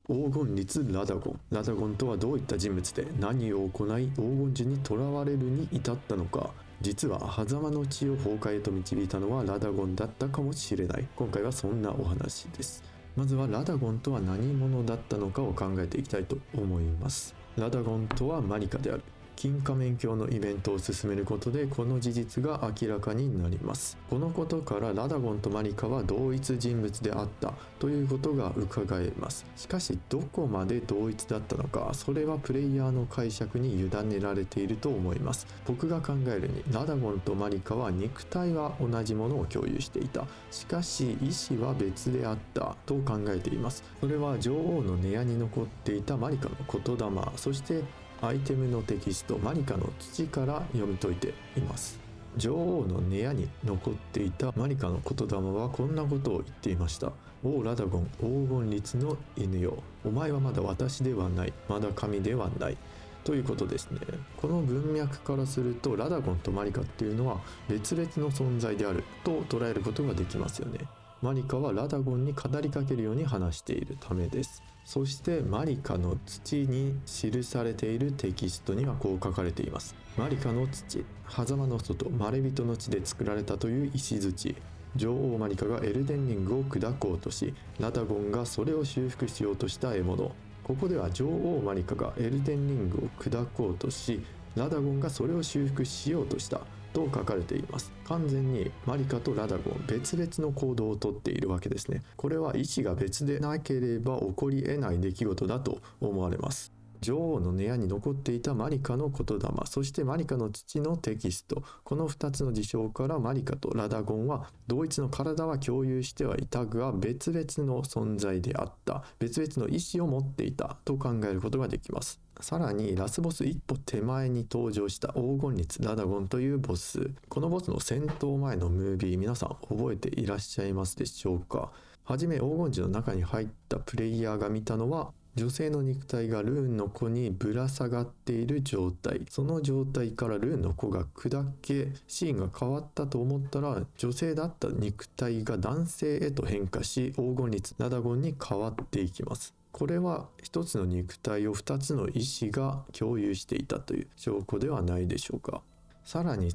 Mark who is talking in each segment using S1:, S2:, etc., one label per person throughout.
S1: 黄金律ラダゴン。ラダゴンとはどういった人物で何を行い黄金樹に囚われるに至ったのか。実は狭間の地を崩壊へと導いたのはラダゴンだったかもしれない。今回はそんなお話です。まずはラダゴンとは何者だったのかを考えていきたいと思います。ラダゴンとはマリカである。金仮面教のイベントを進めることでこの事実が明らかになります。このことからラダゴンとマリカは同一人物であったということが伺えます。しかしどこまで同一だったのか、それはプレイヤーの解釈に委ねられていると思います。僕が考えるにラダゴンとマリカは肉体は同じものを共有していた。しかし意志は別であったと考えています。それは女王の根屋に残っていたマリカの言霊、そしてアイテムのテキストマリカの土から読み解いています。女王の根屋に残っていたマリカの言霊はこんなことを言っていました。おラダゴン、黄金律の犬よ、お前はまだ私ではない、まだ神ではないということですね。この文脈からするとラダゴンとマリカっていうのは別々の存在であると捉えることができますよね。マリカはラダゴンに語りかけるように話しているためです。そしてマリカの土に記されているテキストにはこう書かれています。マリカの土、狭間の外、まれびとの地で作られたという石槌。女王マリカがエルデンリングを砕こうとし、ラダゴンがそれを修復しようとした獲物。ここでは女王マリカがエルデンリングを砕こうとし、ラダゴンがそれを修復しようとしたと書かれています。完全にマリカとラダゴン別々の行動をとっているわけですね。これは意思が別でなければ起こり得ない出来事だと思われます。女王の根屋に残っていたマリカの言霊、そしてマリカの土のテキスト、この2つの事象からマリカとラダゴンは同一の体は共有してはいたが別々の存在であった、別々の意思を持っていたと考えることができます。さらにラスボス一歩手前に登場した黄金律ラダゴンというボス、このボスの戦闘前のムービー皆さん覚えていらっしゃいますでしょうか。はじめ黄金樹の中に入ったプレイヤーが見たのは女性の肉体がルーンの子にぶら下がっている状態、その状態からルーンの子が砕けシーンが変わったと思ったら女性だった肉体が男性へと変化し黄金律ラダゴンに変わっていきます。これは一つの肉体を二つの意志が共有していたという証拠ではないでしょうか。さらに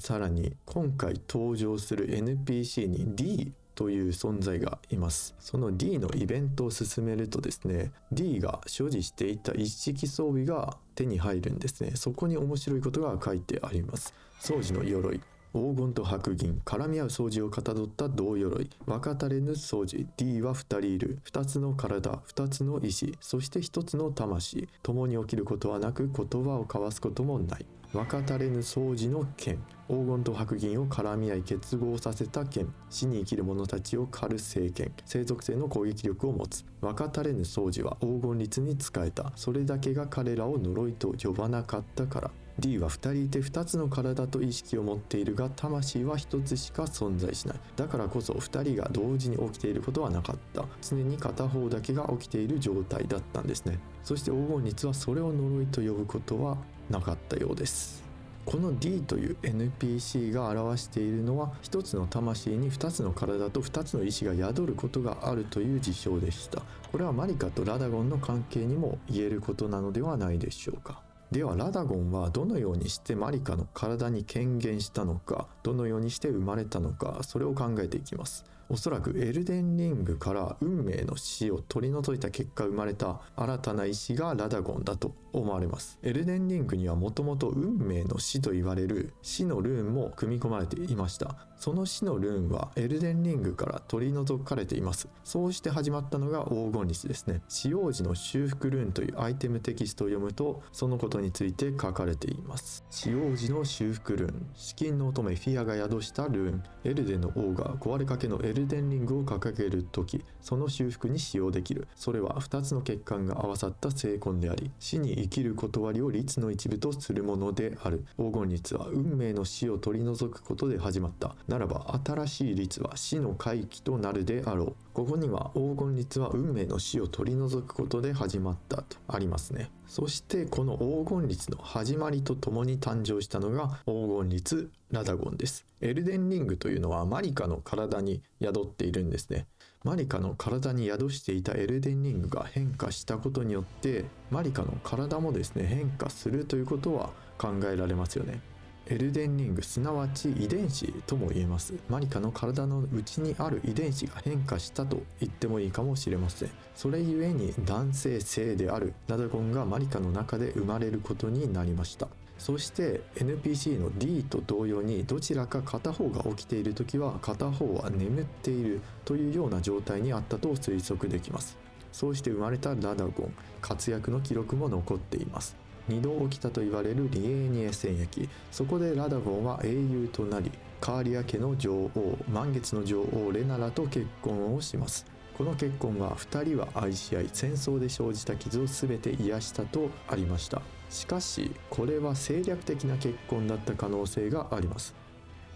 S1: 今回登場する NPC に D という存在がいます。その D のイベントを進めるとですね、 D が所持していた一式装備が手に入るんですね。そこに面白いことが書いてあります。掃除の鎧、黄金と白銀絡み合う掃除をかたどった銅鎧、分かたれぬ掃除。 D は2人いる、2つの体、2つの意志、そして1つの魂。共に起きることはなく言葉を交わすこともない。分かたれぬ掃除の剣、黄金と白銀を絡み合い結合させた剣、死に生きる者たちを狩る聖剣、生属性の攻撃力を持つ。分かたれぬ掃除は黄金律に仕えた。それだけが彼らを呪いと呼ばなかったから。D は2人いて2つの体と意識を持っているが魂は1つしか存在しない。だからこそ2人が同時に起きていることはなかった。常に片方だけが起きている状態だったんですね。そして黄金律はそれを呪いと呼ぶことはなかったようです。この D という NPC が表しているのは一つの魂に2つの体と2つの意志が宿ることがあるという事象でした。これはマリカとラダゴンの関係にも言えることなのではないでしょうか。ではラダゴンはどのようにしてマリカの体に権限したのか、どのようにして生まれたのか、それを考えていきます。おそらくエルデンリングから運命の死を取り除いた結果生まれた新たな石がラダゴンだと思われます。エルデンリングにはもともと運命の死と言われる死のルーンも組み込まれていました。その死のルーンはエルデンリングから取り除かれています。そうして始まったのが黄金律ですね。使用時の修復ルーンというアイテムテキストを読むとそのことについて書かれています。使用時の修復ルーン、資金の乙女フィアが宿したルーン、エルデンの王が壊れかけのエルデンリングを掲げるときその修復に使用できる。それは2つの血管が合わさった聖痕であり、死に生きる断りを律の一部とするものである。黄金律は運命の死を取り除くことで始まった。ならば新しい律は死の回帰となるであろう。ここには黄金律は運命の死を取り除くことで始まったとありますね。そしてこの黄金律の始まりとともに誕生したのが黄金律ラダゴンです。エルデンリングというのはマリカの体に宿っているんですね。マリカの体に宿していたエルデンリングが変化したことによってマリカの体もですね変化するということは考えられますよね。エルデンリングすなわち遺伝子とも言えます。マリカの体の内にある遺伝子が変化したと言ってもいいかもしれません。それゆえに男性性であるラダゴンがマリカの中で生まれることになりました。そして NPC の D と同様にどちらか片方が起きている時は片方は眠っているというような状態にあったと推測できます。そうして生まれたラダゴン、活躍の記録も残っています。2度起きたと言われるリエーニエ戦役、そこでラダゴンは英雄となりカーリア家の女王、満月の女王レナラと結婚をします。この結婚は2人は愛し合い戦争で生じた傷を全て癒したとありました。しかしこれは政略的な結婚だった可能性があります。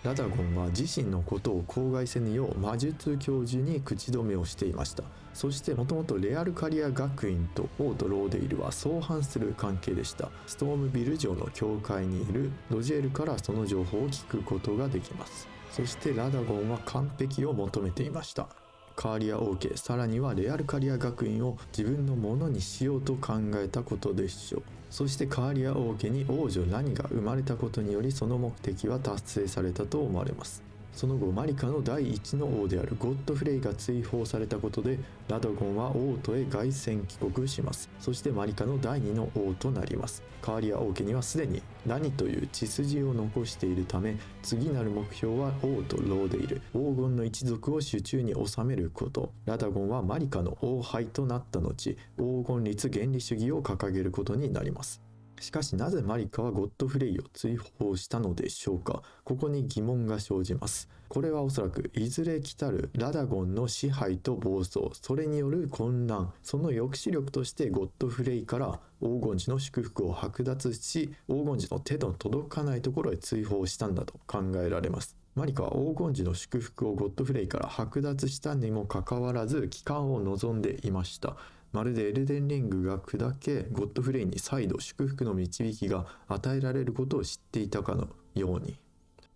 S1: ラダゴンは自身のことを口外せぬよう魔術教授に口止めをしていました。そしてもともとレアルカリア学院とオート・ローデイルは相反する関係でした。ストームビル城の教会にいるロジェルからその情報を聞くことができます。そしてラダゴンは完璧を求めていました。カーリア王家、さらにはレアルカリア学院を自分のものにしようと考えたことでしょう。そしてカーリア王家に王女ラニが生まれたことによりその目的は達成されたと思われます。その後マリカの第一の王であるゴッドフレイが追放されたことでラダゴンは王都へ凱旋帰国します。そしてマリカの第二の王となります。カーリア王家にはすでにラニという血筋を残しているため次なる目標は王とローデイル、黄金の一族を手中に収めること。ラダゴンはマリカの王妃となった後黄金律原理主義を掲げることになります。しかしなぜマリカはゴッドフレイを追放したのでしょうか。ここに疑問が生じます。これはおそらくいずれ来たるラダゴンの支配と暴走、それによる混乱、その抑止力としてゴッドフレイから黄金寺の祝福を剥奪し黄金寺の手の届かないところへ追放したんだと考えられます。マリカは黄金寺の祝福をゴッドフレイから剥奪したにもかかわらず帰還を望んでいました。まるでエルデンリングが砕けゴッドフレイに再度祝福の導きが与えられることを知っていたかのように。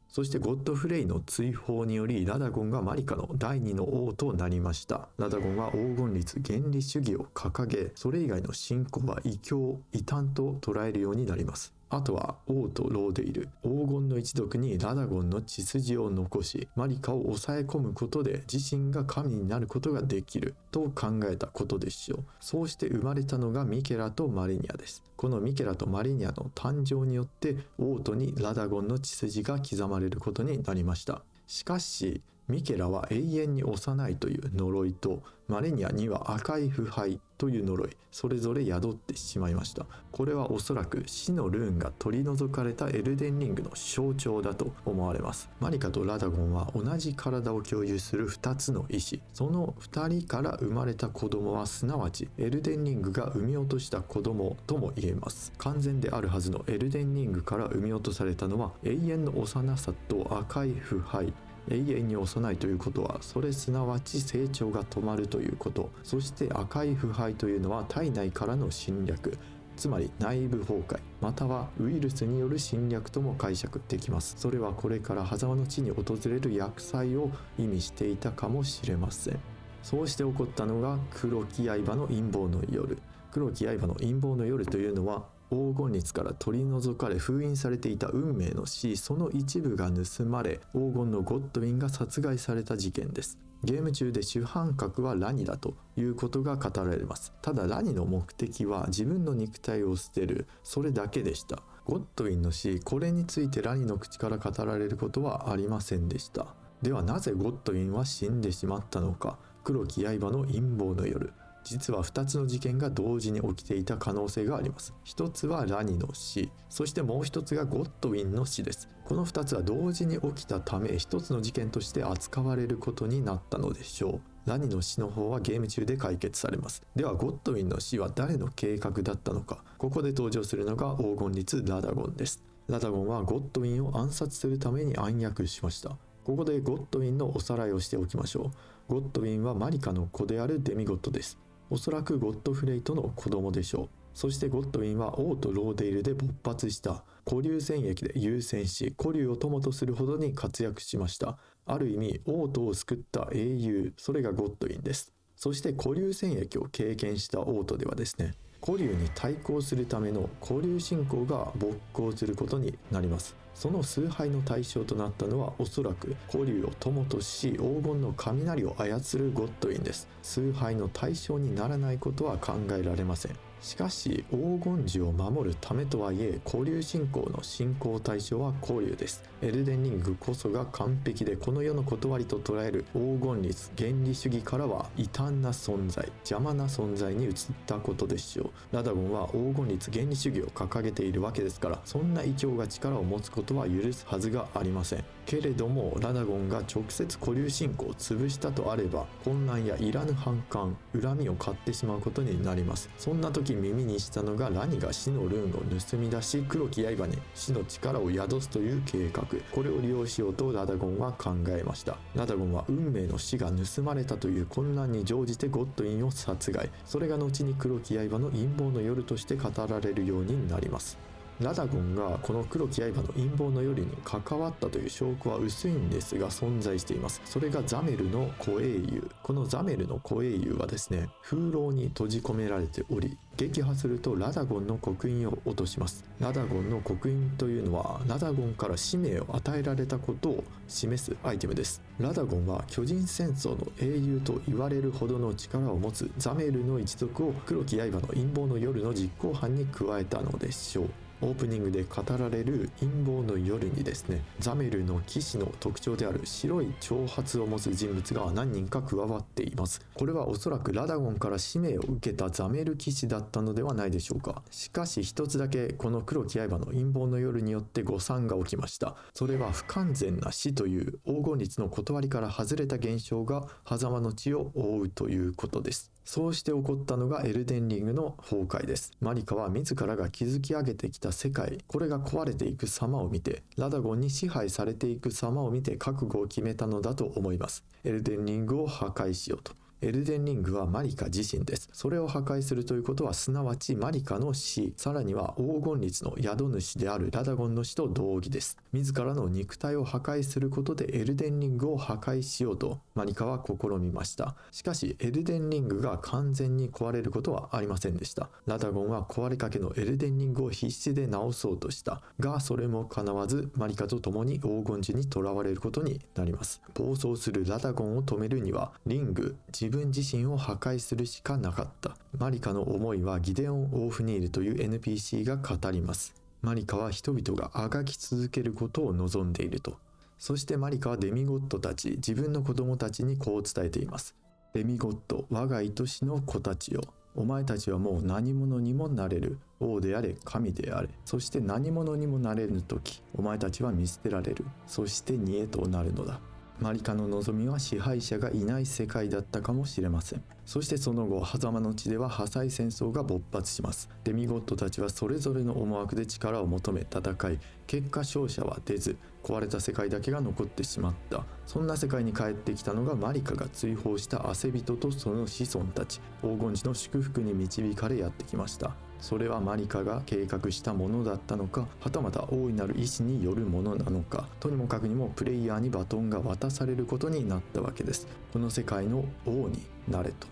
S1: そしてゴッドフレイの追放によりラダゴンがマリカの第二の王となりました。ラダゴンは黄金律原理主義を掲げそれ以外の信仰は異教異端と捉えるようになります。あとは王とローデイル、黄金の一族にラダゴンの血筋を残しマリカを抑え込むことで自身が神になることができると考えたことでしょう。そうして生まれたのがミケラとマリニャです。このミケラとマリニャの誕生によって王都にラダゴンの血筋が刻まれることになりました。しかしミケラは永遠に幼いという呪いとマレニアには赤い腐敗という呪い、それぞれ宿ってしまいました。これはおそらく死のルーンが取り除かれたエルデンリングの象徴だと思われます。マリカとラダゴンは同じ体を共有する2つの意志、その2人から生まれた子供はすなわちエルデンリングが産み落とした子供とも言えます。完全であるはずのエルデンリングから産み落とされたのは永遠の幼さと赤い腐敗。永遠に幼いということはそれすなわち成長が止まるということ。そして赤い腐敗というのは体内からの侵略、つまり内部崩壊またはウイルスによる侵略とも解釈できます。それはこれから狭間の地に訪れる厄災を意味していたかもしれません。そうして起こったのが黒き刃の陰謀の夜。黒き刃の陰謀の夜というのは黄金律から取り除かれ封印されていた運命の死、その一部が盗まれ黄金のゴッドウィンが殺害された事件です。ゲーム中で主犯格はラニだということが語られます。ただラニの目的は自分の肉体を捨てる、それだけでした。ゴッドウィンの死、これについてラニの口から語られることはありませんでした。ではなぜゴッドウィンは死んでしまったのか。黒き刃の陰謀の夜、実は2つの事件が同時に起きていた可能性があります。一つはラニの死、そしてもう一つがゴッドウィンの死です。この2つは同時に起きたため一つの事件として扱われることになったのでしょう。ラニの死の方はゲーム中で解決されます。ではゴッドウィンの死は誰の計画だったのか。ここで登場するのが黄金律ラダゴンです。ラダゴンはゴッドウィンを暗殺するために暗躍しました。ここでゴッドウィンのおさらいをしておきましょう。ゴッドウィンはマリカの子であるデミゴッドです。おそらくゴッドフレイとの子供でしょそしてゴッドウィンは王とローデイルで勃発した古流戦役で優先し、古流を友とするほどに活躍しました。ある意味王都を救った英雄、それがゴッドウィンです。そして古流戦役を経験した王都ではですね、古流に対抗するための古流信仰が勃興することになります。その崇拝の対象となったのはおそらく古流を友とし黄金の雷を操るゴッドウィンです。崇拝の対象にならないことは考えられません。しかし黄金樹を守るためとはいえ、古流信仰の信仰対象は古流です。エルデンリングこそが完璧でこの世の断りと捉える黄金律原理主義からは異端な存在、邪魔な存在に移ったことでしょう。ラダゴンは黄金律原理主義を掲げているわけですから、そんな異教が力を持つことは許すはずがありません。けれどもラダゴンが直接古流信仰を潰したとあれば、混乱やいらぬ反感、恨みを買ってしまうことになります。そんな時耳にしたのがラニが死のルーンを盗み出し黒き刃に死の力を宿すという計画、これを利用しようとラダゴンは考えました。ラダゴンは運命の死が盗まれたという混乱に乗じてゴッドウィンを殺害、それが後に黒き刃の陰謀の夜として語られるようになります。ラダゴンがこの黒き刃の陰謀の夜に関わったという証拠は薄いんですが存在しています。それがザメルの古英雄。このザメルの古英雄はですね、風牢に閉じ込められており、撃破するとラダゴンの刻印を落とします。ラダゴンの刻印というのはラダゴンから使命を与えられたことを示すアイテムです。ラダゴンは巨人戦争の英雄と言われるほどの力を持つザメルの一族を黒き刃の陰謀の夜の実行犯に加えたのでしょう。オープニングで語られる陰謀の夜にですね、ザメルの騎士の特徴である白い長髪を持つ人物が何人か加わっています。これはおそらくラダゴンから使命を受けたザメル騎士だったのではないでしょうか。しかし一つだけこの黒き刃の陰謀の夜によって誤算が起きました。それは不完全な死という黄金律の断りから外れた現象が狭間の地を覆うということです。そうして起こったのがエルデンリングの崩壊です。マリカは自らが築き上げてきた世界、これが壊れていく様を見て、ラダゴンに支配されていく様を見て覚悟を決めたのだと思います。エルデンリングを破壊しようと。エルデンリングはマリカ自身です。それを破壊するということはすなわちマリカの死、さらには黄金律の宿主であるラダゴンの死と同義です。自らの肉体を破壊することでエルデンリングを破壊しようとマリカは試みました。しかしエルデンリングが完全に壊れることはありませんでした。ラダゴンは壊れかけのエルデンリングを必死で直そうとしたが、それも叶わずマリカと共に黄金樹に囚われることになります。暴走するラダゴンを止めるにはリング、自分自身を破壊するしかなかった。マリカの思いはギデオン・オーフニールという NPC が語ります。マリカは人々があがき続けることを望んでいると。そしてマリカはデミゴッドたち、自分の子供たちにこう伝えています。デミゴッド、我が愛しの子たちよ。お前たちはもう何者にもなれる。王であれ、神であれ。そして何者にもなれぬとき、お前たちは見捨てられる。そして煮えとなるのだ。マリカの望みは支配者がいない世界だったかもしれません。そしてその後、狭間の地では破砕戦争が勃発します。デミゴッドたちはそれぞれの思惑で力を求め戦い、結果勝者は出ず、壊れた世界だけが残ってしまった。そんな世界に帰ってきたのがマリカが追放した汗人とその子孫たち。黄金樹の祝福に導かれやってきました。それはマリカが計画したものだったのか、はたまた大いなる意志によるものなのか、とにもかくにもプレイヤーにバトンが渡されることになったわけです。この世界の王になれと。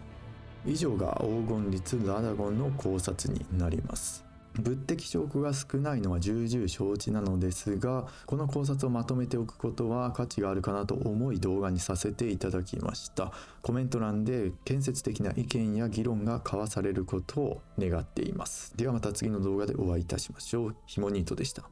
S1: 以上が黄金律ラダゴンの考察になります。物的証拠が少ないのは重々承知なのですが、この考察をまとめておくことは価値があるかなと思い動画にさせていただきました。コメント欄で建設的な意見や議論が交わされることを願っています。ではまた次の動画でお会いいたしましょう。ひもニートでした。